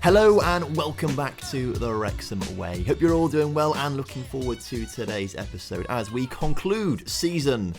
Hello and welcome back to the Wrexham Way. Hope you're all doing well and looking forward to today's episode as we conclude season,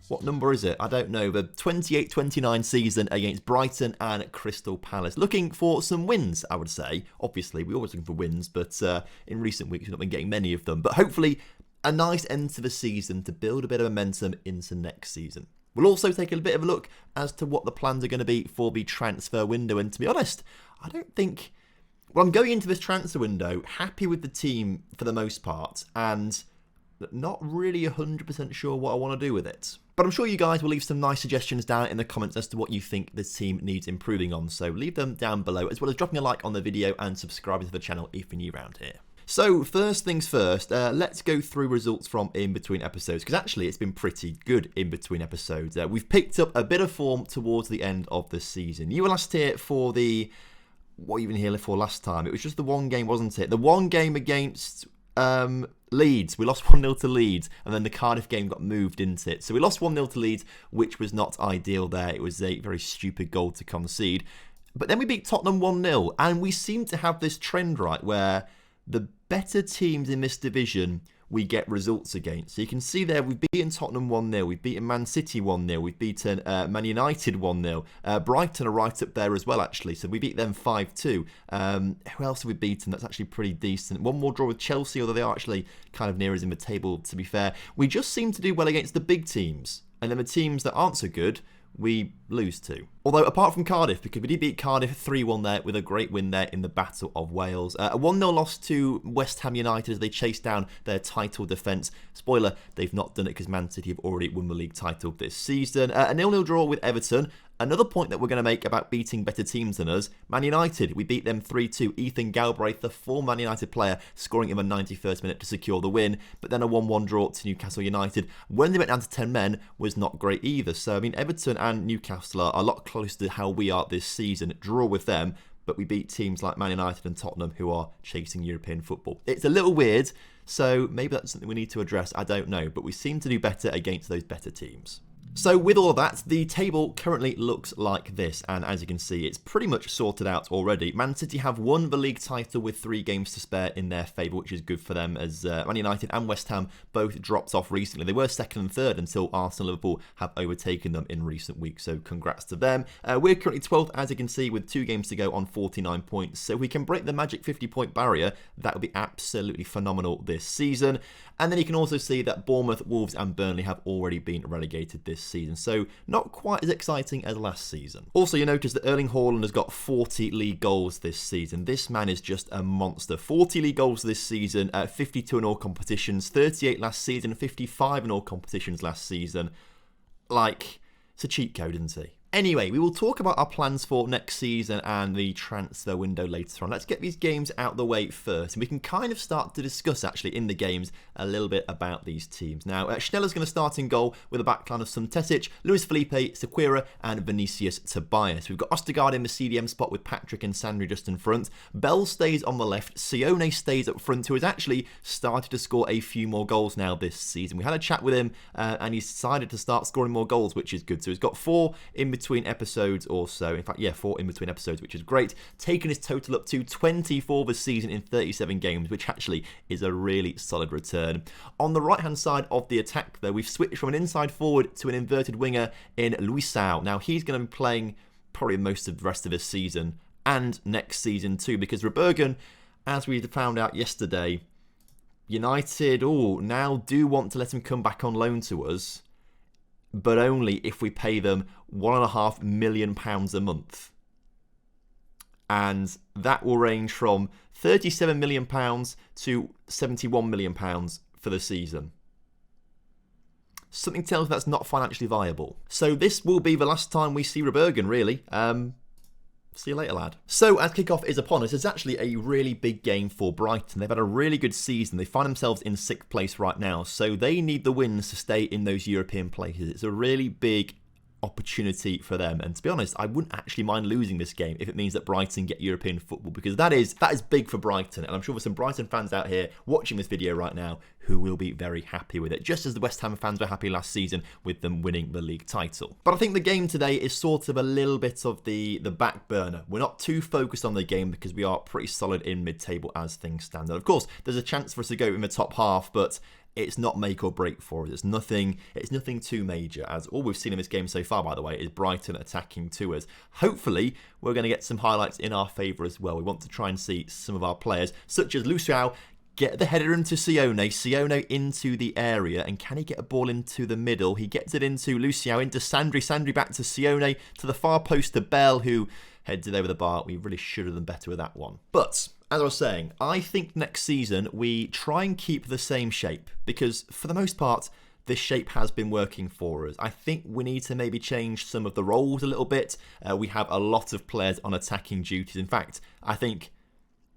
what number is it? I don't know, the 28-29 season against Brighton and Crystal Palace. Looking for some wins, I would say. Obviously, we're always looking for wins, but in recent weeks we've not been getting many of them. But hopefully a nice end to the season to build a bit of momentum into next season. We'll also take a bit of a look as to what the plans are going to be for the transfer window. And to be honest, I don't think... Well, I'm going into this transfer window happy with the team for the most part and not really 100% sure what I want to do with it. But I'm sure you guys will leave some nice suggestions down in the comments as to what you think this team needs improving on. So leave them down below, as well as dropping a like on the video and subscribing to the channel if you're new around here. So first things first, let's go through results from in between episodes, because actually it's been pretty good in between episodes. We've picked up a bit of form towards the end of the season. You were last here for the... What were you even here for last time? It was just the one game, wasn't it? The one game against Leeds. We lost 1-0 to Leeds, and then the Cardiff game got moved into it. So we lost 1-0 to Leeds, which was not ideal there. It was a very stupid goal to concede. But then we beat Tottenham 1-0, and we seem to have this trend, right, where the better teams in this division we get results against. So you can see there we've beaten Tottenham 1-0, we've beaten Man City 1-0, we've beaten Man United 1-0. Brighton are right up there as well, actually, so we beat them 5-2. Who else have we beaten? That's actually pretty decent. One more draw with Chelsea, although they are actually kind of near us in the table, to be fair. We just seem to do well against the big teams, and then the teams that aren't so good, we lose to. Although, apart from Cardiff, because we did beat Cardiff 3-1 there with a great win there in the Battle of Wales. A 1-0 loss to West Ham United as they chased down their title defence. Spoiler, they've not done it because Man City have already won the league title this season. A 0-0 draw with Everton. Another point that we're going to make about beating better teams than us. Man United, we beat them 3-2. Ethan Galbraith, the former Man United player, scoring in the 91st minute to secure the win. But then a 1-1 draw to Newcastle United. When they went down to 10 men, was not great either. So, I mean, Everton and Newcastle are a lot closer to how we are this season. Draw with them, but we beat teams like Man United and Tottenham who are chasing European football. It's a little weird, so maybe that's something we need to address. I don't know, but we seem to do better against those better teams. So with all of that, the table currently looks like this, and as you can see, it's pretty much sorted out already. Man City have won the league title with 3 games to spare in their favour, which is good for them, as Man United and West Ham both dropped off recently. They were second and third until Arsenal and Liverpool have overtaken them in recent weeks, so congrats to them. We're currently 12th, as you can see, with 2 games to go on 49 points, so if we can break the magic 50-point barrier, that would be absolutely phenomenal this season. And then you can also see that Bournemouth, Wolves and Burnley have already been relegated this season, so not quite as exciting as last season. Also, you notice that Erling Haaland has got 40 league goals this season. This man is just a monster. 40 league goals this season, 52 in all competitions, 38 last season, 55 in all competitions last season. Like, it's a cheat code, isn't he? Anyway, we will talk about our plans for next season and the transfer window later on. Let's get these games out the way first, and we can kind of start to discuss, actually, in the games, a little bit about these teams. Now, Schneller's going to start in goal with a backline of Suntesic, Luis Felipe, Sequeira, and Vinicius Tobias. We've got Ostergaard in the CDM spot with Patrick and Sandri just in front. Bell stays on the left. Sione stays up front, who has actually started to score a few more goals now this season. We had a chat with him, and he's decided to start scoring more goals, which is good. So he's got 4 in between episodes or so. In fact, yeah, 4 in between episodes, which is great. Taking his total up to 24 this season in 37 games, which actually is a really solid return. On the right-hand side of the attack, though, we've switched from an inside forward to an inverted winger in Luisao. Now, he's going to be playing probably most of the rest of this season and next season too, because Rebergen, as we found out yesterday, United now do want to let him come back on loan to us, but only if we pay them £1.5 million a month. And that will range from £37 million to £71 million for the season. Something tells me that's not financially viable. So this will be the last time we see Rebergen, really. See you later, lad. So, as kickoff is upon us, it's actually a really big game for Brighton. They've had a really good season. They find themselves in 6th place right now, so they need the wins to stay in those European places. It's a really big opportunity for them, and to be honest, I wouldn't actually mind losing this game if it means that Brighton get European football, because that is big for Brighton, and I'm sure there's some Brighton fans out here watching this video right now who will be very happy with it, just as the West Ham fans were happy last season with them winning the league title. But I think the game today is sort of a little bit of the back burner. We're not too focused on the game because we are pretty solid in mid-table as things stand. And of course, there's a chance for us to go in the top half, but it's not make or break for us. It's nothing too major, as all we've seen in this game so far, by the way, is Brighton attacking to us. Hopefully, we're going to get some highlights in our favour as well. We want to try and see some of our players, such as Luciao, get the header into Sione. Sione into the area. And can he get a ball into the middle? He gets it into Luciao, into Sandri. Sandri back to Sione, to the far post to Bell, who heads it over the bar. We really should have done better with that one. But, as I was saying, I think next season we try and keep the same shape. Because, for the most part, this shape has been working for us. I think we need to maybe change some of the roles a little bit. We have a lot of players on attacking duties. In fact, I think...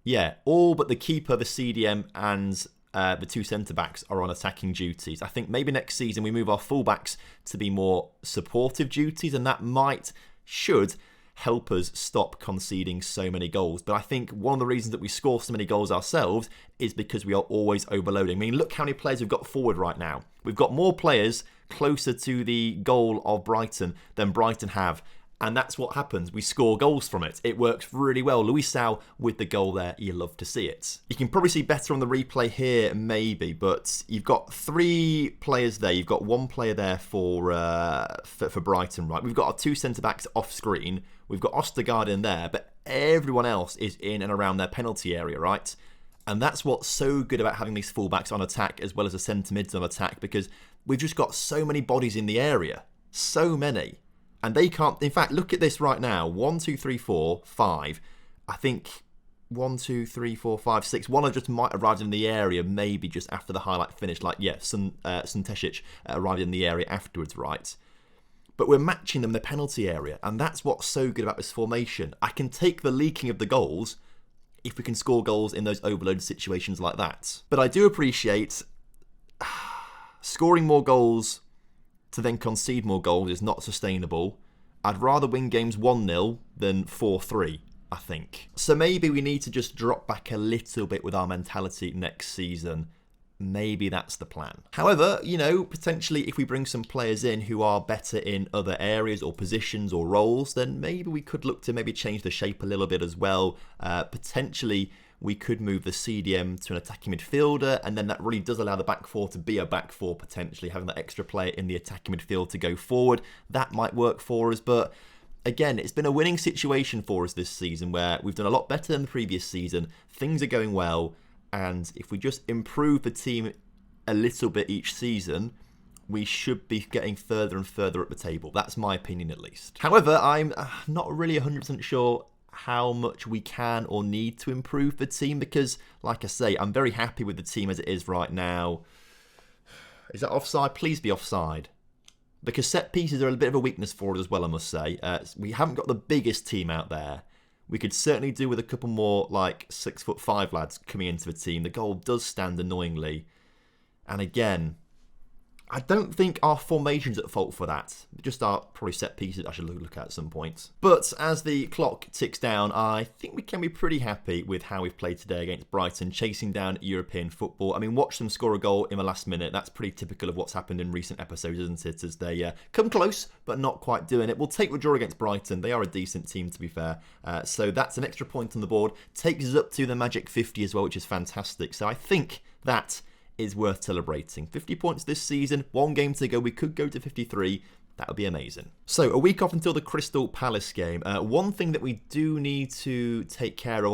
yeah, all but the keeper, the CDM, and the two centre-backs are on attacking duties. I think maybe next season we move our full-backs to be more supportive duties, and that should help us stop conceding so many goals. But I think one of the reasons that we score so many goals ourselves is because we are always overloading. I mean, look how many players we've got forward right now. We've got more players closer to the goal of Brighton than Brighton have. And that's what happens. We score goals from it. It works really well. Luisao with the goal there. You love to see it. You can probably see better on the replay here, maybe. But you've got 3 players there. You've got 1 player there for Brighton, right? We've got our 2 centre-backs off screen. We've got Ostergaard in there. But everyone else is in and around their penalty area, right? And that's what's so good about having these fullbacks on attack as well as the centre-mids on attack. Because we've just got so many bodies in the area. So many. And they can't... in fact, look at this right now. 1, 2, 3, 4, 5. I think 1, 2, 3, 4, 5, 6. One of just might have arrived in the area maybe just after the highlight finished. Like, yeah, Suntesic arrived in the area afterwards, right? But we're matching them in the penalty area. And that's what's so good about this formation. I can take the leaking of the goals if we can score goals in those overloaded situations like that. But I do appreciate scoring more goals to then concede more goals is not sustainable. I'd rather win games 1-0 than 4-3, I think. So maybe we need to just drop back a little bit with our mentality next season. Maybe that's the plan. However, you know, potentially if we bring some players in who are better in other areas or positions or roles, then maybe we could look to maybe change the shape a little bit as well. Potentially we could move the CDM to an attacking midfielder, and then that really does allow the back four to be a back four, potentially, having that extra player in the attacking midfield to go forward. That might work for us, but again, it's been a winning situation for us this season where we've done a lot better than the previous season. Things are going well, and if we just improve the team a little bit each season, we should be getting further and further up the table. That's my opinion, at least. However, I'm not really 100% sure how much we can or need to improve the team because, like I say, I'm very happy with the team as it is right now. Is that offside? Please be offside. Because set pieces are a bit of a weakness for us as well, I must say. We haven't got the biggest team out there. We could certainly do with a couple more, like, 6'5" lads coming into the team. The goal does stand annoyingly. And again, I don't think our formation's at fault for that. Just our probably set pieces I should look at some point. But as the clock ticks down, I think we can be pretty happy with how we've played today against Brighton, chasing down European football. I mean, watch them score a goal in the last minute. That's pretty typical of what's happened in recent episodes, isn't it? As they come close, but not quite doing it. We'll take the draw against Brighton. They are a decent team, to be fair. So that's an extra point on the board. Takes us up to the magic 50 as well, which is fantastic. So I think that is worth celebrating. 50 points this season, 1 game to go. We could go to 53. That would be amazing. So, a week off until the Crystal Palace game. One thing that we do need to take note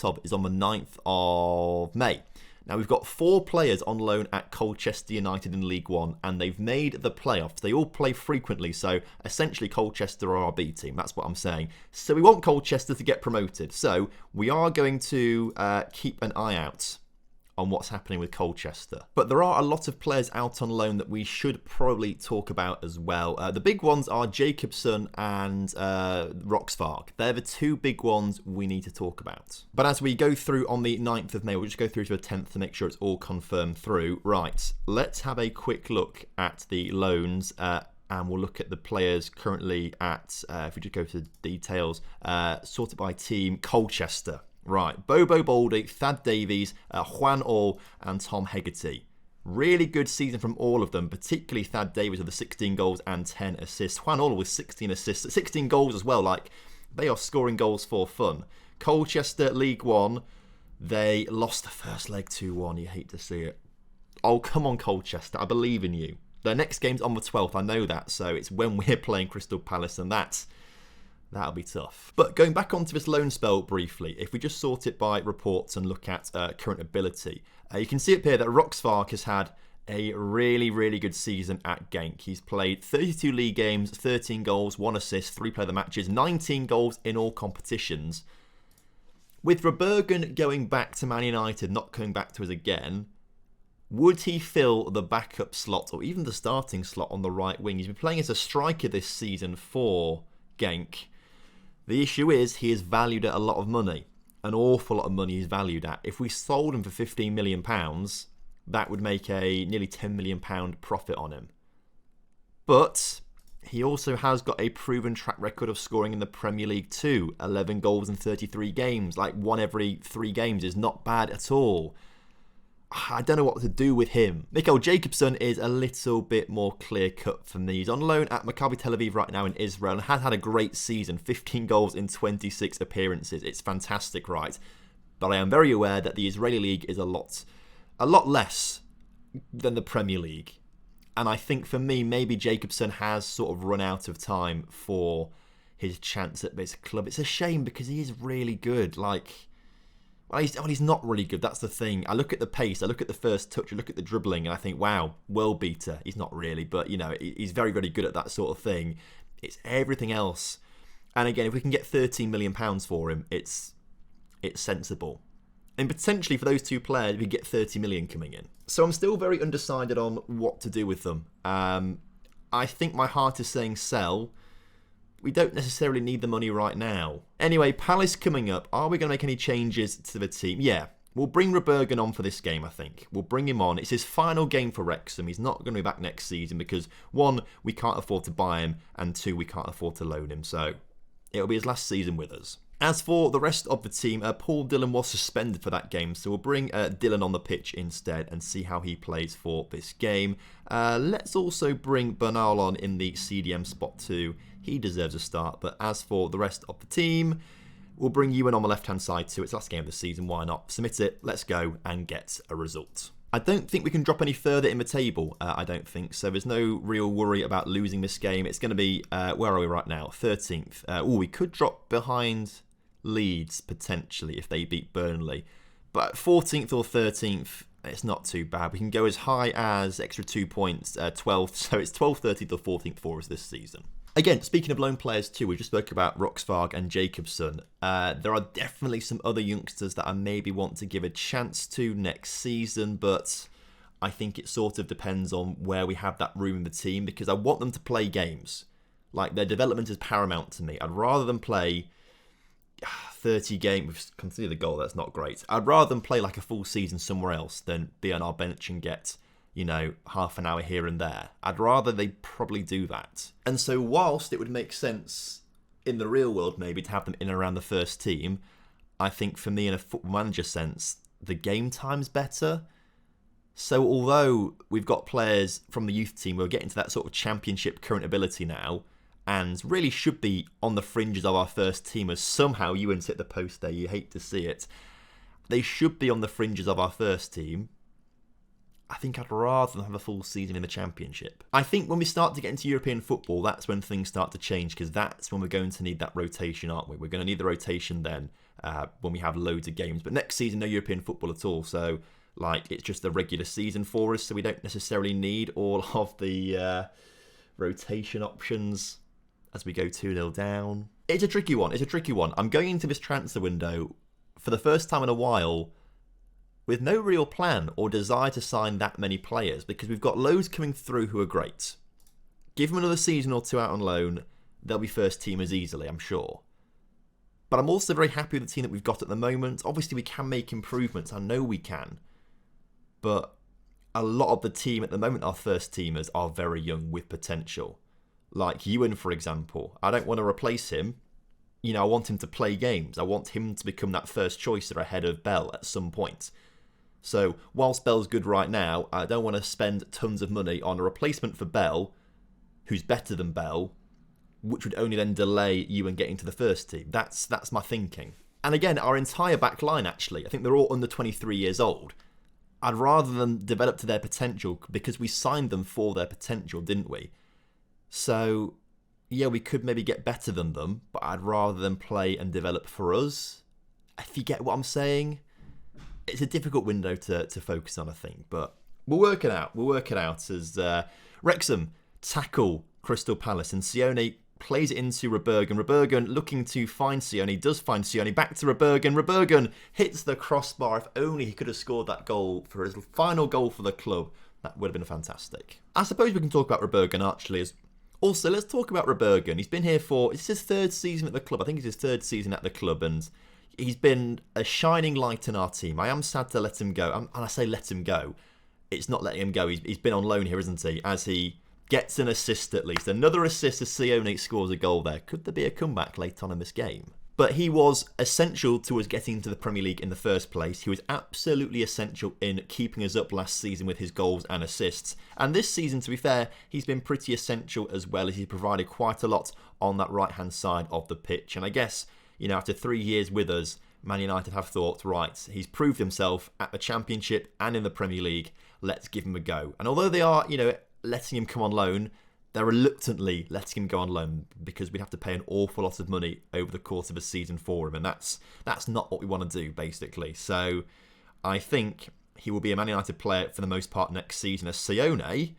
of, is on the 9th of May. Now, we've got 4 players on loan at Colchester United in League One, and they've made the playoffs. They all play frequently, so essentially Colchester are our B team. That's what I'm saying. So, we want Colchester to get promoted. So, we are going to keep an eye out on what's happening with Colchester. But there are a lot of players out on loan that we should probably talk about as well. The big ones are Jacobson and Roxvark. They're the 2 big ones we need to talk about. But as we go through on the 9th of May, we'll just go through to the 10th to make sure it's all confirmed through. Right, let's have a quick look at the loans. And we'll look at the players currently at, if we just go to the details, sorted by team, Colchester. Right, Bobo Baldy, Thad Davies, Juan All and Tom Hegarty. Really good season from all of them, particularly Thad Davies with the 16 goals and 10 assists. Juan All with 16 assists, 16 goals as well. Like, they are scoring goals for fun. Colchester, League One, they lost the first leg 2-1. You hate to see it. Oh, come on, Colchester. I believe in you. Their next game's on the 12th. I know that. So it's when we're playing Crystal Palace, and that'll be tough. But going back onto this loan spell briefly, if we just sort it by reports and look at current ability, you can see up here that Roxvark has had a really, really good season at Genk. He's played 32 league games, 13 goals, 1 assist, 3 player of the matches, 19 goals in all competitions. With Rebergen going back to Man United, not coming back to us again, would he fill the backup slot or even the starting slot on the right wing? He's been playing as a striker this season for Genk. The issue is he is valued at a lot of money. An awful lot of money he's valued at. If we sold him for £15 million, that would make a nearly £10 million profit on him. But he also has got a proven track record of scoring in the Premier League too. 11 goals in 33 games. Like 1 every 3 games is not bad at all. I don't know what to do with him. Nicole Jacobson is a little bit more clear-cut for me. He's on loan at Maccabi Tel Aviv right now in Israel and has had a great season. 15 goals in 26 appearances. It's fantastic, right? But I am very aware that the Israeli league is a lot less than the Premier League. And I think for me, maybe Jacobson has sort of run out of time for his chance at this club. It's a shame because he is really good. Well, he's not really good. That's the thing. I look at the pace, I look at the first touch, I look at the dribbling, and I think, wow, world beater. He's not really, but he's very, very good at that sort of thing. It's everything else. And again, if we can get £13 million for him, it's sensible. And potentially for those 2 players, we get 30 million coming in. So I'm still very undecided on what to do with them. I think my heart is saying sell. We don't necessarily need the money right now. Anyway, Palace coming up. Are we going to make any changes to the team? Yeah, we'll bring Rebergen on for this game, I think. We'll bring him on. It's his final game for Wrexham. He's not going to be back next season because, 1, we can't afford to buy him, and 2, we can't afford to loan him. So it'll be his last season with us. As for the rest of the team, Paul Dillon was suspended for that game, so we'll bring Dillon on the pitch instead and see how he plays for this game. Let's also bring Bernal on in the CDM spot too. He deserves a start, but as for the rest of the team, we'll bring Ewan on the left-hand side too. It's the last game of the season, why not? Submit it, let's go and get a result. I don't think we can drop any further in the table, I don't think. So there's no real worry about losing this game. It's going to be, where are we right now? 13th. We could drop behind Leeds, potentially, if they beat Burnley. But 14th or 13th, it's not too bad. We can go as high as extra 2 points, 12th. So it's 12th, 13th or 14th for us this season. Again, speaking of loan players too, we just spoke about Roxvark and Jacobson. There are definitely some other youngsters that I maybe want to give a chance to next season, but I think it sort of depends on where we have that room in the team because I want them to play games. Like, their development is paramount to me. I'd rather them play 30 games, consider the goal, that's not great. I'd rather them play like a full season somewhere else than be on our bench and get, half an hour here and there. I'd rather they probably do that. And so whilst it would make sense in the real world maybe to have them in and around the first team, I think for me in a football manager sense, the game time's better. So although we've got players from the youth team who are getting to that sort of championship current ability now, and really should be on the fringes of our first teamers, somehow you wouldn't hit the post there, you hate to see it. They should be on the fringes of our first team. I think I'd rather than have a full season in the Championship. I think when we start to get into European football, that's when things start to change, because that's when we're going to need that rotation, aren't we? We're going to need the rotation then when we have loads of games. But next season, no European football at all. So, it's just a regular season for us, so we don't necessarily need all of the rotation options as we go 2-0 down. It's a tricky one. I'm going into this transfer window for the first time in a while with no real plan or desire to sign that many players, because we've got loads coming through who are great. Give them another season or two out on loan, they'll be first teamers easily, I'm sure. But I'm also very happy with the team that we've got at the moment. Obviously, we can make improvements. I know we can. But a lot of the team at the moment, our first teamers, are very young with potential. Like Ewan, for example. I don't want to replace him. I want him to play games. I want him to become that first choicer ahead of Bell at some point. So whilst Bell's good right now, I don't want to spend tons of money on a replacement for Bell, who's better than Bell, which would only then delay you in getting to the first team. That's my thinking. And again, our entire back line, actually, I think they're all under 23 years old. I'd rather them develop to their potential because we signed them for their potential, didn't we? So, yeah, we could maybe get better than them, but I'd rather them play and develop for us. If you get what I'm saying, it's a difficult window to focus on, I think, but we'll work it out. We'll work it out as Wrexham tackle Crystal Palace and Sione plays it into Rebergen. Rebergen looking to find Sione, does find Sione, back to Rebergen. Rebergen hits the crossbar. If only he could have scored that goal for his final goal for the club. That would have been fantastic. I suppose we can talk about Rebergen actually. Also, let's talk about Rebergen. He's been here it's his third season at the club. I think it's his third season at the club, and he's been a shining light in our team. I am sad to let him go. And I say let him go. It's not letting him go. He's been on loan here, isn't he? As he gets an assist at least. Another assist as Sione scores a goal there. Could there be a comeback late on in this game? But he was essential to us getting into the Premier League in the first place. He was absolutely essential in keeping us up last season with his goals and assists. And this season, to be fair, he's been pretty essential as well, as he provided quite a lot on that right-hand side of the pitch. And I guess, after 3 years with us, Man United have thought, right, he's proved himself at the Championship and in the Premier League. Let's give him a go. And although they are, letting him come on loan, they're reluctantly letting him go on loan because we'd have to pay an awful lot of money over the course of a season for him, and that's not what we want to do, basically. So I think he will be a Man United player for the most part next season, as Sione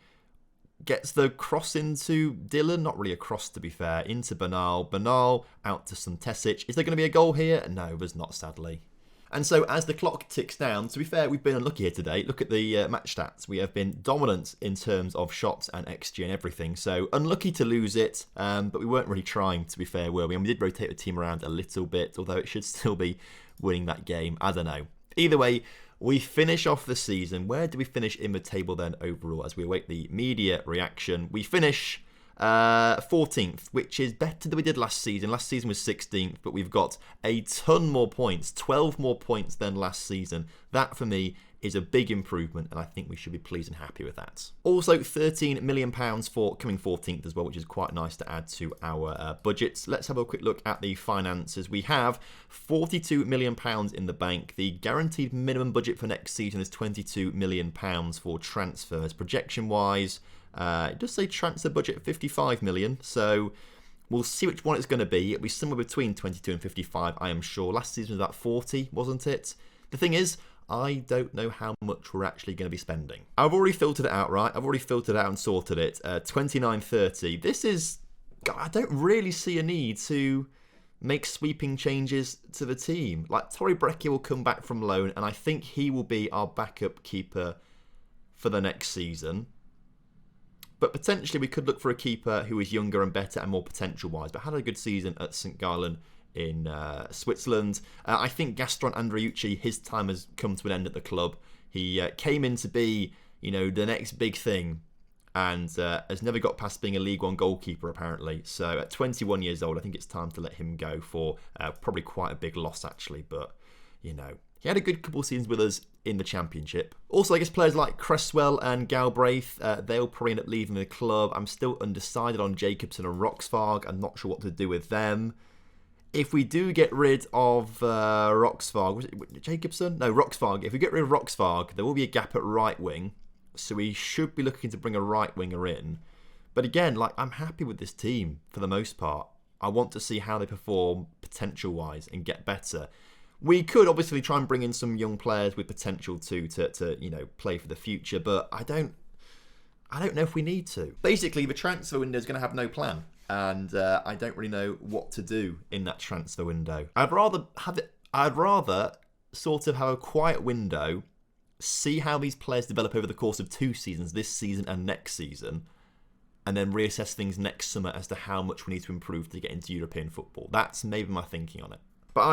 gets the cross into Dylan, not really a cross to be fair, into Bernal. Bernal out to Suntesic. Is there going to be a goal here? No, there's not, sadly. And so as the clock ticks down, to be fair, we've been unlucky here today. Look at the match stats. We have been dominant in terms of shots and XG and everything. So unlucky to lose it, but we weren't really trying, to be fair, were we? And we did rotate the team around a little bit, although it should still be winning that game. I don't know. Either way, we finish off the season. Where do we finish in the table then overall as we await the media reaction? We finish 14th, which is better than we did last season. Last season was 16th, but we've got a ton more points, 12 more points than last season. That for me is a big improvement, and I think we should be pleased and happy with that. Also, £13 million for coming 14th as well, which is quite nice to add to our budgets. Let's have a quick look at the finances. We have £42 million in the bank. The guaranteed minimum budget for next season is £22 million for transfers. Projection-wise, it does say transfer budget 55 million, so we'll see which one it's going to be. It'll be somewhere between 22 and 55, I am sure. Last season was about 40, wasn't it? The thing is, I don't know how much we're actually going to be spending. I've already filtered it out, right? I've already filtered it out and sorted it. 29.30. This is... I don't really see a need to make sweeping changes to the team. Like, Torre Breccia will come back from loan, and I think he will be our backup keeper for the next season. But potentially we could look for a keeper who is younger and better and more potential-wise, but had a good season at St. Gallen in Switzerland. I think Gaston Andreucci, his time has come to an end at the club. He came in to be, the next big thing, and has never got past being a League One goalkeeper, apparently. So at 21 years old, I think it's time to let him go for probably quite a big loss, actually. But, he had a good couple of seasons with us in the Championship. Also, I guess players like Cresswell and Galbraith, they'll probably end up leaving the club. I'm still undecided on Jacobson and Roxvarg. I'm not sure what to do with them. If we do get rid of Roxvarg, was it Jacobson? No, Roxvarg. If we get rid of Roxvarg, there will be a gap at right wing. So we should be looking to bring a right winger in. But again, I'm happy with this team for the most part. I want to see how they perform potential-wise and get better. We could obviously try and bring in some young players with potential to play for the future, but I don't know if we need to. Basically, the transfer window is going to have no plan, and I don't really know what to do in that transfer window. I'd rather sort of have a quiet window, see how these players develop over the course of 2 seasons, this season and next season, and then reassess things next summer as to how much we need to improve to get into European football. That's maybe my thinking on it. But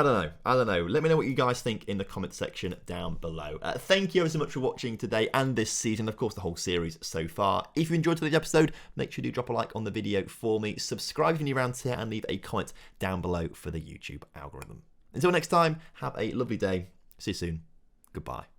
I don't know. Let me know what you guys think in the comment section down below. Thank you ever so much for watching today and this season, of course, the whole series so far. If you enjoyed today's episode, make sure you do drop a like on the video for me. Subscribe if you're new around here and leave a comment down below for the YouTube algorithm. Until next time, have a lovely day. See you soon. Goodbye.